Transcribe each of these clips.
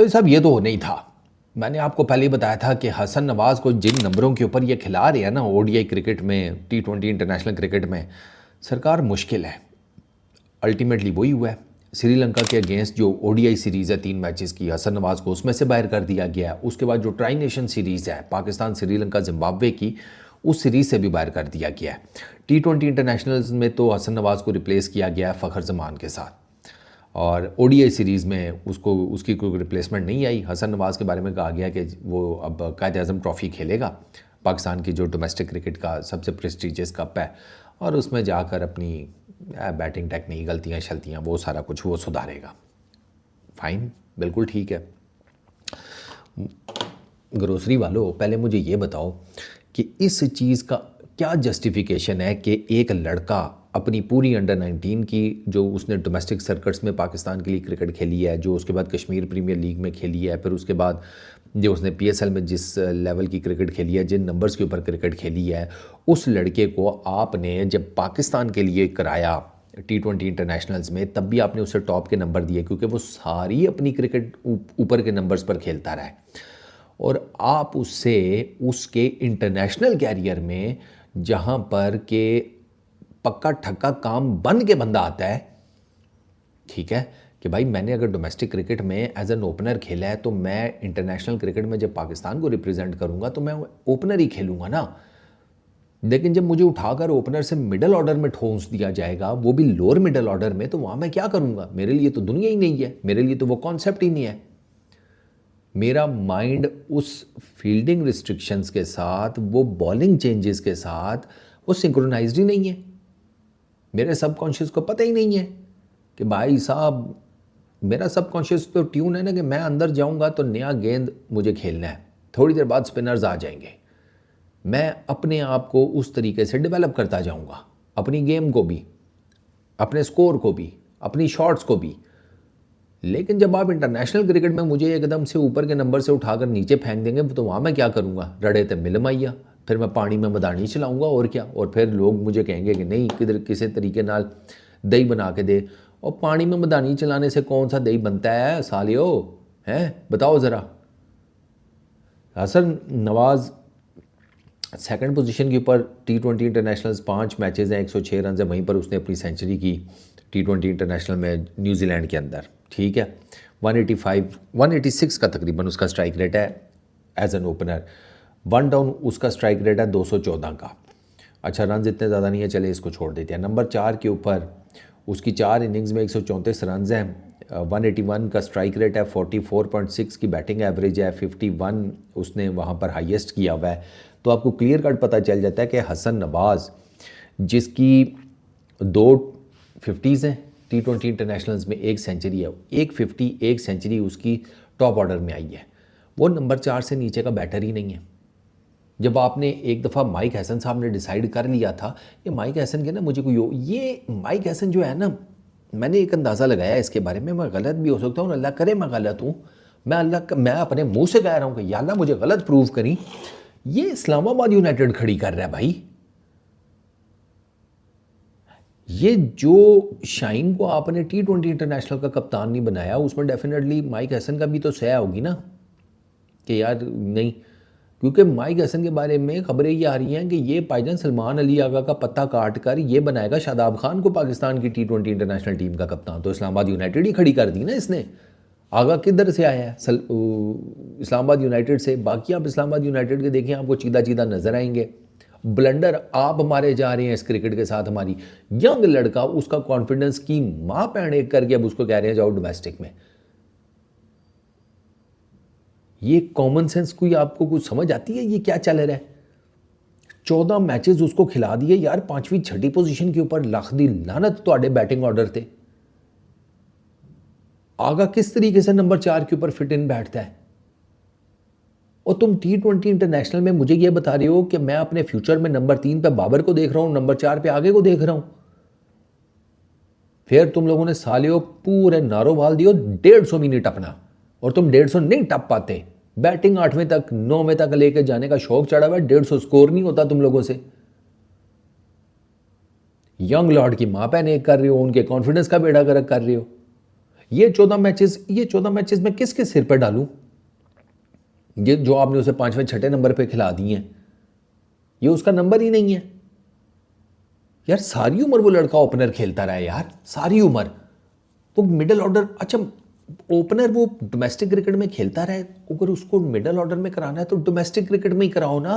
तो साहब ये तो नहीं था। मैंने आपको पहले ही बताया था कि हसन नवाज को जिन नंबरों के ऊपर ये खिला रहे हैं ना ओडीआई क्रिकेट में, टी20 इंटरनेशनल क्रिकेट में, सरकार मुश्किल है। अल्टीमेटली वही हुआ है। श्रीलंका के अगेंस्ट जो ओडीआई सीरीज़ है 3 मैचेस की, हसन नवाज को उसमें से बाहर कर दिया गया है। उसके बाद जो ट्राई नेशन सीरीज़ है पाकिस्तान श्रीलंका जिम्बाब्वे की, उस सीरीज़ से भी बाहर कर दिया गया है। टी20 इंटरनेशनल्स में तो हसन नवाज को रिप्लेस किया गया है फ़खर जमान के साथ, और ओडीआई सीरीज़ में उसकी कोई रिप्लेसमेंट नहीं आई। हसन नवाज के बारे में कहा गया कि वो अब कायद-ए-आज़म ट्रॉफ़ी खेलेगा, पाकिस्तान की जो डोमेस्टिक क्रिकेट का सबसे प्रेस्टीजियस कप है, और उसमें जाकर अपनी बैटिंग टेक्निक, गलतियाँ शलतियाँ, वो सारा कुछ वो सुधारेगा। फ़ाइन, बिल्कुल ठीक है। ग्रोसरी वालों, पहले मुझे ये बताओ कि इस चीज़ का क्या जस्टिफिकेशन है कि एक लड़का अपनी पूरी अंडर 19 की जो उसने डोमेस्टिक सर्किट्स में पाकिस्तान के लिए क्रिकेट खेली है, जो उसके बाद कश्मीर प्रीमियर लीग में खेली है, फिर उसके बाद जो उसने पीएसएल में जिस लेवल की क्रिकेट खेली है, जिन नंबर्स के ऊपर क्रिकेट खेली है, उस लड़के को आपने जब पाकिस्तान के लिए कराया टी20 इंटरनेशनल्स में, तब भी आपने उसे टॉप के नंबर दिए, क्योंकि वो सारी अपनी क्रिकेट ऊपर के नंबर्स पर खेलता रहा है। और आप उससे उसके इंटरनेशनल कैरियर में, जहाँ पर के पक्का ठक्का काम बन के बंदा आता है, ठीक है, कि भाई मैंने अगर डोमेस्टिक क्रिकेट में एज एन ओपनर खेला है, तो मैं इंटरनेशनल क्रिकेट में जब पाकिस्तान को रिप्रेजेंट करूंगा तो मैं ओपनर ही खेलूंगा ना। लेकिन जब मुझे उठाकर ओपनर से मिडल ऑर्डर में ठोंस दिया जाएगा, वो भी लोअर मिडल ऑर्डर में, तो वहाँ मैं क्या करूँगा? मेरे लिए तो दुनिया ही नहीं है, मेरे लिए तो वो कॉन्सेप्ट ही नहीं है। मेरा माइंड उस फील्डिंग रिस्ट्रिक्शंस के साथ, वो बॉलिंग चेंजेस के साथ, वो सिंक्रोनाइज्ड ही नहीं है। मेरे सबकॉन्शियस को पता ही नहीं है कि भाई साहब, मेरा सबकॉन्शियस तो ट्यून है ना कि मैं अंदर जाऊंगा तो नया गेंद मुझे खेलना है, थोड़ी देर बाद स्पिनर्स आ जाएंगे, मैं अपने आप को उस तरीके से डेवलप करता जाऊंगा, अपनी गेम को भी, अपने स्कोर को भी, अपनी शॉट्स को भी। लेकिन जब आप इंटरनेशनल क्रिकेट में मुझे एकदम से ऊपर के नंबर से उठाकर नीचे फेंक देंगे, तो वहाँ मैं क्या करूँगा? रड़े ते मिल मैया, फिर मैं पानी में मदानी चलाऊँगा और क्या। और फिर लोग मुझे कहेंगे कि नहीं, किधर किसी तरीके नाल दही बना के दे। और पानी में मदानी चलाने से कौन सा दही बनता है सालियो, हैं? बताओ ज़रा। हसन नवाज़ सेकंड पोजीशन के ऊपर टी20 इंटरनेशनल्स 5 मैचेज़ हैं, 106 रन है, वहीं पर उसने अपनी सेंचुरी की टी20 इंटरनेशनल में न्यूजीलैंड के अंदर, ठीक है। 186 का तकरीबन उसका स्ट्राइक रेट है एज एन ओपनर। 1 डाउन उसका स्ट्राइक रेट है 214 का। अच्छा, रन इतने ज़्यादा नहीं है, चले इसको छोड़ देते हैं। नंबर 4 के ऊपर उसकी 4 इनिंग्स में 134 रन हैं, 181 का स्ट्राइक रेट है, 44.6 की बैटिंग एवरेज है, 51 उसने वहाँ पर हाईएस्ट किया हुआ है। तो आपको क्लियर कट पता चल जाता है कि हसन नवाज़, जिसकी 2 50s हैं टी20 इंटरनेशनल्स में, 1 सेंचुरी है, 1 50 1 सेंचुरी उसकी टॉप ऑर्डर में आई है, वो नंबर 4 से नीचे का बैटर ही नहीं है। जब आपने एक दफ़ा माइक हैसन साहब ने डिसाइड कर लिया था कि माइक हैसन के ना मुझे कोई ये माइक हैसन जो है ना, मैंने एक अंदाज़ा लगाया इसके बारे में, मैं गलत भी हो सकता हूँ, अल्लाह करे मैं गलत हूँ, मैं अपने मुंह से कह रहा हूँ कि या अल्लाह मुझे गलत प्रूव करी। ये इस्लामाबाद यूनाइटेड खड़ी कर रहा है भाई। ये जो शाइन को आपने टी20 इंटरनेशनल का कप्तान नहीं बनाया, उसमें डेफिनेटली माइक हैसन का भी तो सह होगी ना कि यार नहीं, क्योंकि माइक हसन के बारे में खबरें ये आ रही हैं कि ये भाईजान सलमान अली आगा का पत्ता काट कर ये बनाएगा शादाब खान को पाकिस्तान की टी20 इंटरनेशनल टीम का कप्तान। तो इस्लामाबाद यूनाइटेड ही खड़ी कर दी ना इसने। आगा किधर से आया है? इस्लामाबाद यूनाइटेड से। बाकी आप इस्लामाबाद यूनाइटेड के देखें, आपको चीदा चीदा नजर आएंगे। ब्लंडर आप मारे जा रहे हैं इस क्रिकेट के साथ। हमारी यंग लड़का, उसका कॉन्फिडेंस की माँ पैण एक करके अब उसको कह रहे हैं जाओ डोमेस्टिक में। ये कॉमन सेंस कोई आपको कुछ समझ आती है? ये क्या चल रहा है? 14 मैचेस उसको खिला दिए यार, 5वीं 6ठी पोजीशन के ऊपर। लख दी लानत तो बैटिंग ऑर्डर थे। आगा किस तरीके से नंबर 4 के ऊपर फिट इन बैठता है, और तुम टी20 इंटरनेशनल में मुझे ये बता रहे हो कि मैं अपने फ्यूचर में नंबर 3 पे बाबर को देख रहा हूं, नंबर 4 पे आगे को देख रहा हूं। फिर तुम लोगों ने सालियो पूरे नारो वाल दियो 150 मिनट अपना, और तुम 150 नहीं टप पाते। बैटिंग 8वें तक 9वें तक लेके जाने का शौक चढ़ा हुआ है, 150 स्कोर नहीं होता तुम लोगों से। यंग लॉर्ड की मां पैन एक कर रहे हो, उनके कॉन्फिडेंस का बेड़ा गर्क कर रहे हो। ये 14 मैचेस मैं किसके सिर पर डालूं? ये जो आपने उसे 5वें 6ठे नंबर पे खिला दिए हैं, ये उसका नंबर ही नहीं है यार। सारी उम्र वो लड़का ओपनर खेलता रहा है यार, सारी उम्र वो मिडिल ऑर्डर। अच्छा, ओपनर वो डोमेस्टिक क्रिकेट में खेलता रहे, अगर उसको मिडिल ऑर्डर में कराना है तो डोमेस्टिक क्रिकेट में ही कराओ ना,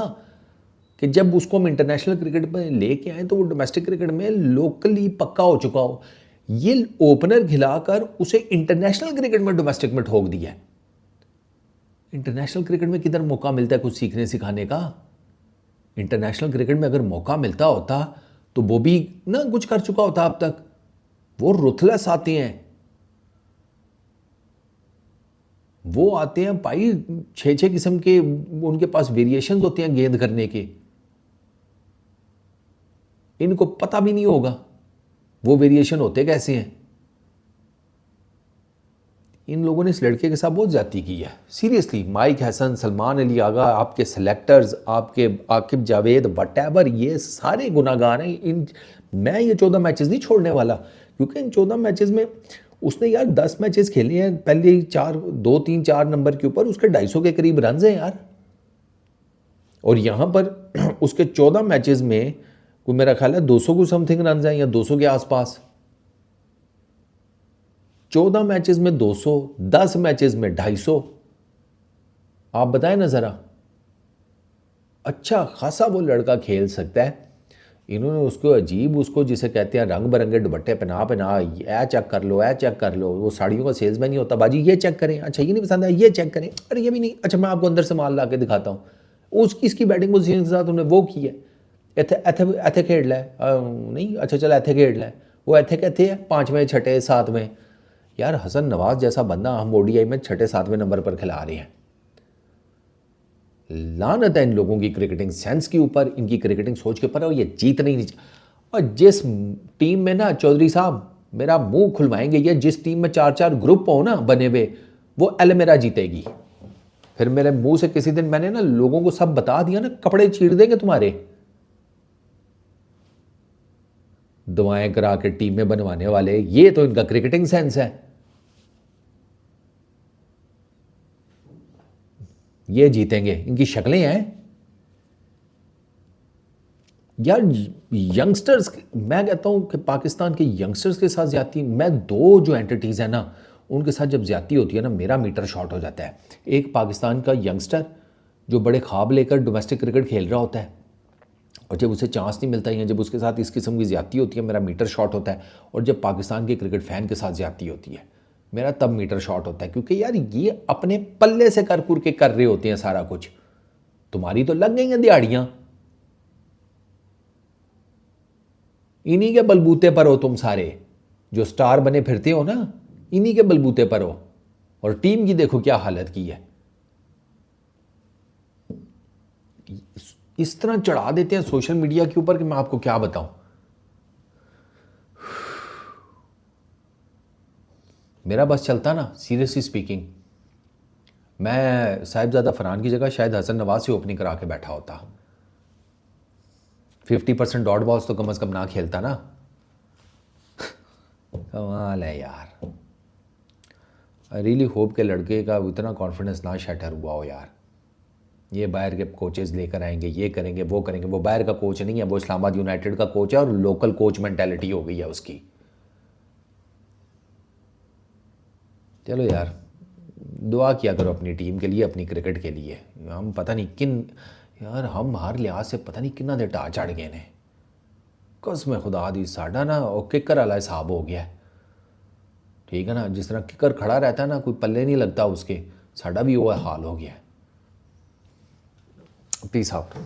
कि जब उसको हम इंटरनेशनल क्रिकेट में लेके आए तो वो डोमेस्टिक क्रिकेट में लोकली पक्का हो चुका हो। ये ओपनर खिलाकर उसे इंटरनेशनल क्रिकेट में डोमेस्टिक में ठोक दिया है। इंटरनेशनल क्रिकेट में किधर मौका मिलता है कुछ सीखने सिखाने का? इंटरनेशनल क्रिकेट में अगर मौका मिलता होता तो वो भी ना कुछ कर चुका होता अब तक। वो रुथलेस आते हैं, वो आते हैं भाई 6 किस्म के, उनके पास वेरिएशंस होते हैं गेंद करने के, इनको पता भी नहीं होगा वो वेरिएशन होते कैसे हैं। इन लोगों ने इस लड़के के साथ बहुत ज्यादती की है सीरियसली। माइक हसन, सलमान अली आगा, आपके सेलेक्टर्स, आपके आकिब जावेद, वटेवर, ये सारे गुनाहगार हैं। मैं ये 14 मैचेस नहीं छोड़ने वाला, क्योंकि इन 14 मैचेस में उसने यार 10 मैचेस खेले हैं, पहले ही 2 3 4 नंबर के ऊपर उसके 250 के करीब रन हैं यार। और यहाँ पर उसके 14 मैचेस में कोई मेरा ख्याल है 200 को समथिंग रन हैं या 200 के आसपास। 14 मैचेस में 200, 10 मैचेस में 250। आप बताएं ना ज़रा, अच्छा खासा वो लड़का खेल सकता है। इन्होंने उसको अजीब, उसको जिसे कहते हैं रंग बिरंगे दुपट्टे पहना ये चेक कर लो, ये चेक कर लो। वो साड़ियों का सेल्समैन नहीं होता, बाजी ये चेक करें, अच्छा ये नहीं पसंद है ये चेक करें, अरे ये भी नहीं, अच्छा मैं आपको अंदर से माल ला के दिखाता हूँ। उसकी इसकी बैटिंग पोजीशन के साथ उन्होंने वो की है, एथे खेड ला नहीं, अच्छा चल एथे खेड ला, वो एथे कहते हैं 5वें 6ठे 7वें। यार हसन नवाज जैसा बंदा हम ओडीआई में 6ठे 7वें नंबर पर खिला रहे हैं। लानत है इन लोगों की क्रिकेटिंग सेंस के ऊपर, इनकी क्रिकेटिंग सोच के ऊपर, और ये जीतना ही नहीं। और जिस टीम में ना चौधरी साहब मेरा मुंह खुलवाएंगे, ये जिस टीम में 4 4 ग्रुप हो ना बने हुए, वो एलमेरा जीतेगी। फिर मेरे मुंह से किसी दिन मैंने ना लोगों को सब बता दिया ना, कपड़े चीर देंगे तुम्हारे। दुआएं करा के टीमें बनवाने वाले, ये तो इनका क्रिकेटिंग सेंस है। ये जीतेंगे, इनकी शक्लें हैं यार। यंगस्टर्स, मैं कहता हूं कि पाकिस्तान के यंगस्टर्स के साथ ज्यादती, मैं दो जो एंटिटीज़ हैं ना उनके साथ जब ज्यादती होती है ना, मेरा मीटर शॉर्ट हो जाता है। एक पाकिस्तान का यंगस्टर जो बड़े ख्वाब लेकर डोमेस्टिक क्रिकेट खेल रहा होता है, और जब उसे चांस नहीं मिलता है, जब उसके साथ इस किस्म की ज्यादती होती है, मेरा मीटर शॉर्ट होता है। और जब पाकिस्तान के क्रिकेट फैन के साथ ज्यादती होती है, मेरा तब मीटर शॉर्ट होता है, क्योंकि यार ये अपने पल्ले से कर के कर रहे होते हैं सारा कुछ। तुम्हारी तो लग गई हैं दिहाड़ियां, इन्हीं के बलबूते पर हो तुम सारे जो स्टार बने फिरते हो ना, इन्हीं के बलबूते पर हो। और टीम की देखो क्या हालत की है, इस तरह चढ़ा देते हैं सोशल मीडिया के ऊपर कि मैं आपको क्या बताऊं। मेरा बस चलता ना, सीरियसली स्पीकिंग, मैं साहिबजादा फरहान की जगह शायद हसन नवाज से ओपनिंग करा के बैठा होता। 50% डॉट बॉल्स तो कम से कम ना खेलता ना। कमाल है यार। आई रियली होप के लड़के का इतना कॉन्फिडेंस ना शैटर हुआ हो यार। ये बाहर के कोचेस लेकर आएंगे, ये करेंगे वो करेंगे। वो बाहर का कोच नहीं है, वो इस्लामाबाद यूनाइटेड का कोच है, और लोकल कोच मेंटालिटी हो गई है उसकी। चलो यार, दुआ किया करो अपनी टीम के लिए, अपनी क्रिकेट के लिए। हम पता नहीं किन यार, हम हर लिहाज से पता नहीं किन्ना दे ढा चढ़ गए ने। कसम खुदा दी साडा ना और किकर वाला हिसाब हो गया, ठीक है ना। जिस तरह किकर खड़ा रहता है ना, कोई पल्ले नहीं लगता उसके, साडा भी वो हाल हो गया। Peace out.